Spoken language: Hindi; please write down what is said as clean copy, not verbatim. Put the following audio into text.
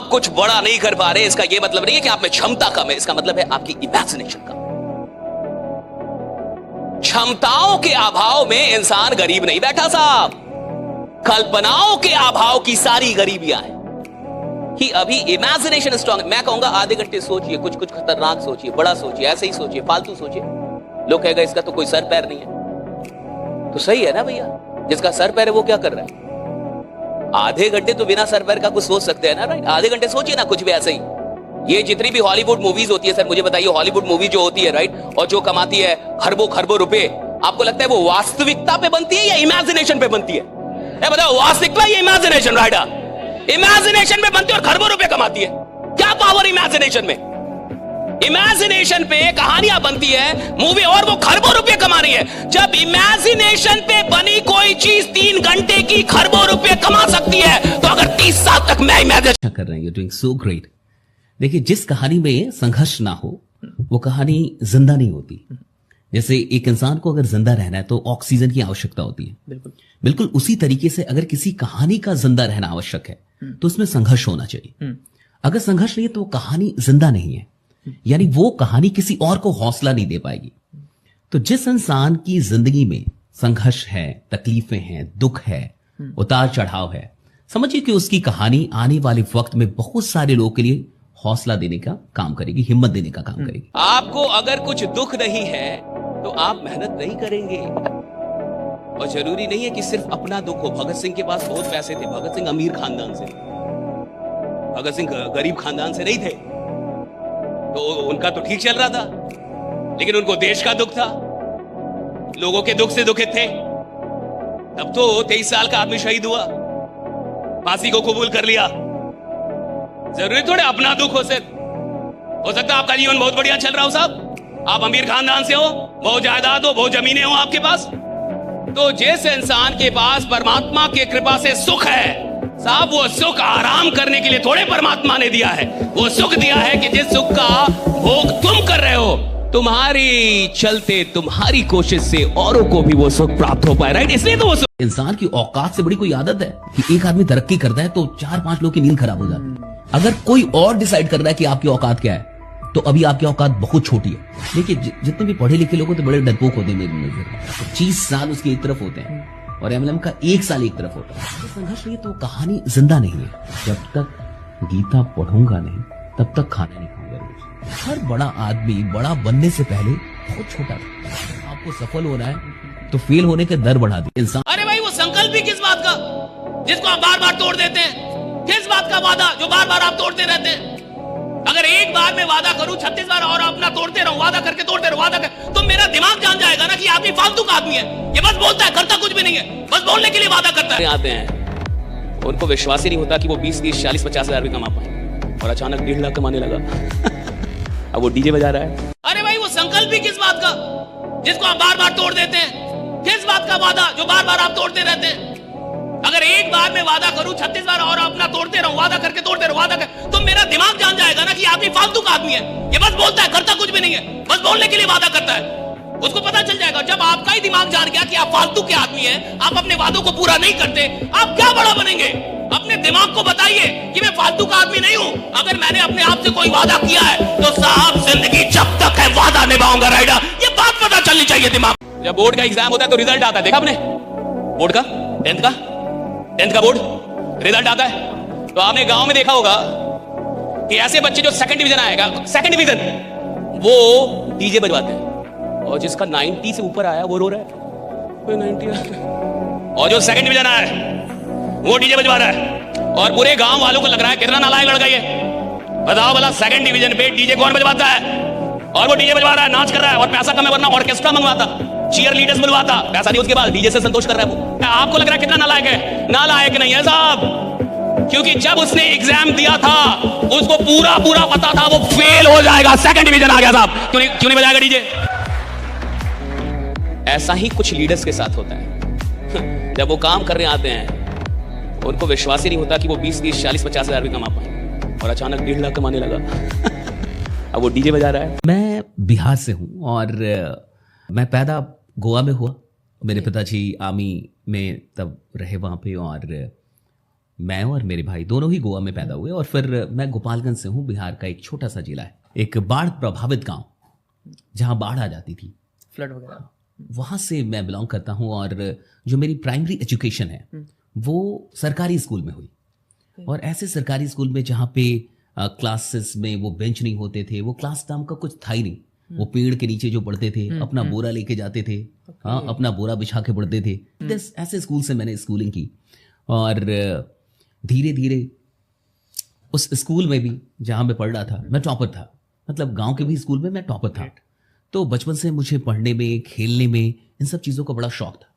आप कुछ बड़ा नहीं कर पा रहे, इसका यह मतलब नहीं है कि आप में क्षमता कम है, इसका मतलब है आपकी इमेजिनेशन कम। क्षमताओं के अभाव में इंसान गरीब नहीं बैठा साहब, कल्पनाओं के अभाव की सारी गरीबियां हैं कि अभी इमेजिनेशन स्ट्रांग। मैं कहूंगा आधे घंटे सोचिए, कुछ कुछ खतरनाक सोचिए, बड़ा सोचिए, ऐसे ही सोचिए, फालतू सोचिए। लोग कहेगा इसका तो कोई सर पैर नहीं है, तो सही है ना भैया, जिसका सर पैर है वो क्या कर रहा है? आधे घंटे तो बिना सर पैर का कुछ सोच सकते हैं ना, राइट? आधे घंटे सोचिए ना कुछ भी ऐसे ही। ये जितनी भी हॉलीवुड मूवीज होती है, सर मुझे बताइए, हॉलीवुड मूवी जो होती है, राइट, और जो कमाती है खरबों खरबों रुपए, आपको लगता है वो वास्तविकता पे बनती है या इमेजिनेशन पे बनती है? बताओ, वास्तविकता या इमेजिनेशन? राइट, इमेजिनेशन पे बनती है और खरबों रुपए कमाती है। क्या पावर इमेजिनेशन में? इमेजिनेशन पे कहानियां बनती है, मूवी, और वो खरबों रुपए कमा रही है। जब इमेजिनेशन पे बनी कोई चीज 3 घंटे की खरबों रुपए कमा सकती है, तो अगर 30 साल तक मैं इमेजिन कर रहे हैं, यू डूइंग सो ग्रेट। देखिए, जिस कहानी में संघर्ष ना हो वो कहानी जिंदा नहीं होती। जैसे एक इंसान को अगर जिंदा रहना है तो ऑक्सीजन की आवश्यकता होती है, बिल्कुल उसी तरीके से अगर किसी कहानी का जिंदा रहना आवश्यक है तो उसमें संघर्ष होना चाहिए। अगर संघर्ष नहीं है तो वो कहानी जिंदा नहीं है, यानी वो कहानी किसी और को हौसला नहीं दे पाएगी। तो जिस इंसान की जिंदगी में संघर्ष है, तकलीफें हैं, दुख है, उतार चढ़ाव है, समझिए कि उसकी कहानी आने वाले वक्त में बहुत सारे लोगों के लिए हौसला देने का काम करेगी, हिम्मत देने का काम करेगी। आपको अगर कुछ दुख नहीं है तो आप मेहनत नहीं करेंगे, और जरूरी नहीं है कि सिर्फ अपना दुख हो। भगत सिंह के पास बहुत पैसे थे, भगत सिंह अमीर खानदान से, भगत सिंह गरीब खानदान से नहीं थे, तो उनका तो ठीक चल रहा था, लेकिन उनको देश का दुख था, लोगों के दुख से दुखित थे। तब तो 23 साल का आदमी शहीद हुआ, फांसी को कबूल कर लिया। जरूरी थोड़े अपना दुख हो सकता है आपका जीवन बहुत बढ़िया चल रहा हो साहब, आप अमीर खानदान से हो, बहुत जायदाद हो, बहुत जमीनें हो आपके पास, तो जिस इंसान के पास परमात्मा की कृपा से सुख है साहब, वो सुख आराम करने के लिए थोड़े परमात्मा ने दिया है, वो सुख दिया है कि जिस सुख का भोग तुम कर रहे हो, तुम्हारी चलते, तुम्हारी कोशिश से औरों को भी वो सुख प्राप्त हो पाए, राइट? इसलिए तो वो इंसान की औकात से बड़ी कोई आदत है कि एक आदमी तरक्की करता है तो 4-5 लोग की नींद खराब हो जाती है। अगर कोई और डिसाइड कर रहा है कि आपकी औकात क्या है, तो अभी आपकी औकात बहुत छोटी है। देखिए, जितने भी पढ़े लिखे लोग होते बड़े डरपोक होते हैं मेरी नजर। 25 साल उसकी एक तरफ होते हैं और एमएलएम का 1 साल एक तरफ होता है। तो संघर्ष नहीं तो कहानी जिंदा नहीं है। जब तक गीता पढ़ूंगा नहीं तब तक खाना नहीं खाऊंगा रोज। हर बड़ा आदमी बड़ा बनने से पहले बहुत छोटा था। आपको सफल होना है तो फेल होने के दर बढ़ा दी इंसान। अरे भाई, वो संकल्प ही किस बात का जिसको आप बार बार तोड़ देते हैं? किस बात का वादा जो बार बार आप तोड़ते रहते हैं? अगर एक बार मैं वादा करूं 36 बार और अपना तोड़ते रहूं, वादा करके तोड़ते रहूं, वादा कर, तो मेरा दिमाग जान जाएगा ना कि आदमी फालतू का आदमी है, ये बस बोलता है, करता कुछ भी नहीं है, बस बोलने के लिए वादा करता है। आते हैं, उनको विश्वास ही नहीं होता कि वो 20, 30, 40, 50 हजार भी कमा पाए, और अचानक 1.5 लाख कमाने लगा। अब वो डीजे बजा रहा है। अरे भाई, वो संकल्प ही किस बात का जिसको आप बार बार तोड़ देते हैं? किस बात का वादा जो बार बार आप तोड़ते रहते हैं? अगर एक बार मैं वादा करूं 36 बार और अपना तोड़ते रहूं, वादा करके तोड़ते रहूं, वादा कर, तो मेरा दिमाग जान जाएगा ना कि आदमी फालतू का आदमी है, ये बस बोलता है, करता कुछ भी नहीं है, बस बोलने के लिए वादा करता है। उसको पता चल जाएगा जब आपका ही दिमाग जान गया कि आप फालतू के आदमी हैं, आप अपने वादों को पूरा नहीं करते, आप क्या बड़ा बनेंगे? अपने दिमाग को बताइए कि मैं फालतू का आदमी नहीं हूं। अगर मैंने अपने आप से कोई वादा किया है तो साहब जिंदगी जब तक है वादा निभाऊंगा, राइडर, ये बात पता चलनी चाहिए दिमाग। जब बोर्ड का एग्जाम होता है तो रिजल्ट आता है, देखा आपने? बोर्ड का, 10th का बोर्ड रिजल्ट आता है, तो आपने गांव में देखा होगा कि ऐसे बच्चे जो सेकंड डिवीजन आएगा, सेकंड डिवीजन, वो डीजे बजवाते हैं, और जिसका 90 से ऊपर आया वो रो रहा है, 90, और जो सेकंड डिवीजन आया है वो डीजे बजवा रहा है, और पूरे गांव वालों को लग रहा है कितना नालायक लड़का ये। बताओ भला, सेकंड डिवीजन पे डीजे कौन बजवाता है? और वो डीजे बजवा रहा है, नाच कर रहा है, और पैसा कम है, वरना ऑर्केस्ट्रा मंगवाता, चीयर लीडर्स बुलवाता, पैसा नहीं उसके बाद, डीजे से संतोष कर रहा है वो। आपको लग रहा है कितना नालायक है? नालायक नहीं है साहब, क्योंकि जब उसने एग्जाम दिया था उसको पूरा पूरा पता था वो फेल हो जाएगा, सेकंड डिवीजन आ गया साहब, क्यों नहीं बजाएगा डीजे? ऐसा ही कुछ लीडर्स के साथ होता है। जब वो काम करने आते हैं उनको विश्वास ही नहीं होता कि वो 20, 30, 40, 50 हजार भी कमा पाए, और अचानक 1.5 लाख कमाने लगा। अब वो डीजे बजा रहा है। मैं बिहार से हूं और मैं पैदा गोवा में हुआ। मेरे पिताजी आर्मी में तब रहे वहाँ पे, और मैं और मेरे भाई दोनों ही गोवा में पैदा हुए और फिर मैं गोपालगंज से हूँ, बिहार का एक छोटा सा जिला है, एक बाढ़ प्रभावित गांव जहां बाढ़ आ जाती थी, फ्लड वगैरह, वहां से मैं बिलोंग करता हूं। और जो मेरी प्राइमरी एजुकेशन है वो सरकारी स्कूल में हुई, और ऐसे सरकारी स्कूल में जहां पे क्लासेस में वो बेंच नहीं होते थे, वो क्लास नाम का कुछ था ही नहीं, वो पेड़ के नीचे जो पढ़ते थे, अपना बोरा लेके जाते थे, हाँ, अपना बोरा बिछा के पढ़ते थे। ऐसे स्कूल से मैंने स्कूलिंग की, और धीरे धीरे उस स्कूल में भी जहां मैं पढ़ रहा था मैं टॉपर था, मतलब गांव के भी स्कूल में मैं टॉपर था। तो बचपन से मुझे पढ़ने में, खेलने में, इन सब चीज़ों का बड़ा शौक था।